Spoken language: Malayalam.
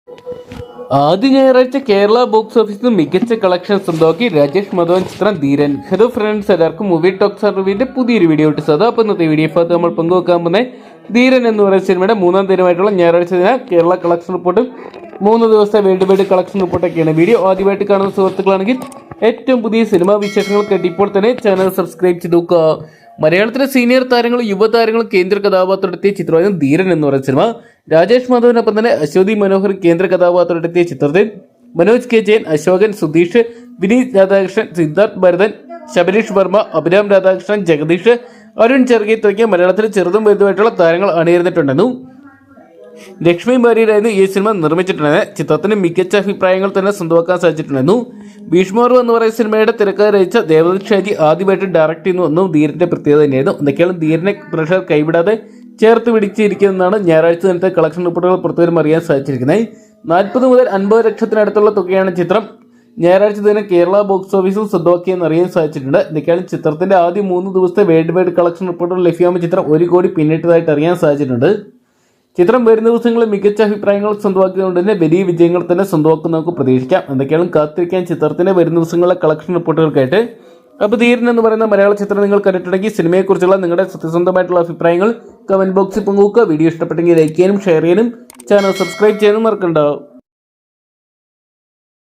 ആദ്യ ഞായറാഴ്ച കേരള ബോക്സ് ഓഫീസിൽ മികച്ച കളക്ഷൻ സ്വന്തമാക്കി രാജേഷ് മാധവൻ ചിത്രം ധീരൻ. ഹലോ ഫ്രണ്ട്സ്, എല്ലാവർക്കും മൂവി ടോക്സ് റിവ്യൂവിന്റെ പുതിയൊരു വീഡിയോ ഇട്ട് സാധാ. അപ്പോൾ ഇന്നത്തെ വീഡിയോ ഭാഗത്ത് നമ്മൾ പങ്കുവെക്കാൻ പോകുന്നത് ധീരൻ എന്ന് പറയുന്ന സിനിമയുടെ മൂന്നാം ദിനമായിട്ടുള്ള ഞായറാഴ്ച ദിന കേരള കളക്ഷൻ റിപ്പോർട്ടും 3 ദിവസത്തെ വേൾഡ് വൈഡ് കളക്ഷൻ റിപ്പോർട്ടൊക്കെയാണ്. വീഡിയോ ആദ്യമായിട്ട് കാണുന്ന സുഹൃത്തുക്കളാണെങ്കിൽ ഏറ്റവും പുതിയ സിനിമാ വിശേഷങ്ങൾ കേട്ട് ഇപ്പോൾ തന്നെ ചാനൽ സബ്സ്ക്രൈബ് ചെയ്ത് നോക്കുക. മലയാളത്തിലെ സീനിയർ താരങ്ങളും യുവതാരങ്ങളും കേന്ദ്ര കഥാപാത്രമെത്തിയ ചിത്രമായിരുന്നു ധീരൻ എന്ന് പറയുന്ന സിനിമ. രാജേഷ് മാധവനൊപ്പം തന്നെ അശ്വതി മനോഹർ കേന്ദ്ര കഥാപാത്രമെത്തിയ ചിത്രത്തിൽ മനോജ് കെ ജയൻ, അശോകൻ, സുധീഷ്, വിനീത് രാധാകൃഷ്ണൻ, സിദ്ധാർത്ഥ് ഭരതൻ, ശബരീഷ് വർമ്മ, അഭിരാം രാധാകൃഷ്ണൻ, ജഗദീഷ്, അരുൺ ചെറുകി തുടങ്ങിയ മലയാളത്തിൽ ചെറുതും വലുതുമായിട്ടുള്ള താരങ്ങൾ അണിയിരുന്നിട്ടുണ്ടെന്നു. ലക്ഷ്മി ഭാര്യയിലായിരുന്നു ഈ സിനിമ നിർമ്മിച്ചിട്ടുണ്ടായത്. ചിത്രത്തിന് മികച്ച അഭിപ്രായങ്ങൾ തന്നെ സ്വന്തമാക്കാൻ സാധിച്ചിട്ടുണ്ടായിരുന്നു. ഭീഷ്മർ എന്ന് പറയുന്ന സിനിമയുടെ തിരക്കഥ രചിച്ച ദേവദത്ത് ഷാജി ആദ്യമായിട്ട് ഡയറക്ട് ചെയ്യുന്നു എന്നും ധീരന്റെ പ്രത്യേകത തന്നെയായിരുന്നു. എന്തൊക്കെയാണ് ധീരനെ പ്രഷർ കൈവിടാതെ ചേർത്ത് പിടിച്ചിരിക്കുന്നതാണ് ഞായറാഴ്ച ദിനത്തെ കളക്ഷൻ റിപ്പോർട്ടുകൾ പുറത്തുവരും അറിയാൻ സാധിച്ചിരിക്കുന്നത്. 40 മുതൽ 50 ലക്ഷത്തിനടുത്തുള്ള തുകയാണ് ചിത്രം ഞായറാഴ്ച ദിനം കേരള ബോക്സ് ഓഫീസിൽ സ്വന്തമാക്കിയെന്ന് അറിയാൻ സാധിച്ചിട്ടുണ്ട്. ഇതൊക്കെയാണ് ചിത്രത്തിന്റെ ആദ്യ 3 ദിവസത്തെ വേൾഡ് വൈഡ് കളക്ഷൻ റിപ്പോർട്ടുകൾ ലഭ്യമാകുമ്പോൾ ചിത്രം 1 കോടി പിന്നിട്ടതായിട്ട് അറിയാൻ സാധിച്ചിട്ടുണ്ട്. ചിത്രം വരുന്ന ദിവസങ്ങളിൽ മികച്ച അഭിപ്രായങ്ങൾ സ്വന്തമാക്കിയതുകൊണ്ട് തന്നെ വലിയ വിജയങ്ങൾ തന്നെ സ്വന്തമാക്കും നമുക്ക് പ്രതീക്ഷിക്കാം. എന്തൊക്കെയാണ് കാത്തിരിക്കാൻ ചിത്രത്തിന്റെ വരുന്ന ദിവസങ്ങളിലെ കളക്ഷൻ റിപ്പോർട്ടുകൾക്കായിട്ട്. അപ്പോൾ ധീരൻ എന്ന് പറയുന്ന മലയാള ചിത്രം നിങ്ങൾ കണ്ടിട്ടുണ്ടെങ്കിൽ സിനിമയെക്കുറിച്ചുള്ള നിങ്ങളുടെ സത്യസന്ധമായിട്ടുള്ള അഭിപ്രായങ്ങൾ കമന്റ് ബോക്സിൽ പങ്കുവെക്കുക. വീഡിയോ ഇഷ്ടപ്പെട്ടെങ്കിൽ ലൈക്ക് ചെയ്യാനും ഷെയർ ചെയ്യാനും ചാനൽ സബ്സ്ക്രൈബ് ചെയ്യാനും മറക്കണ്ട.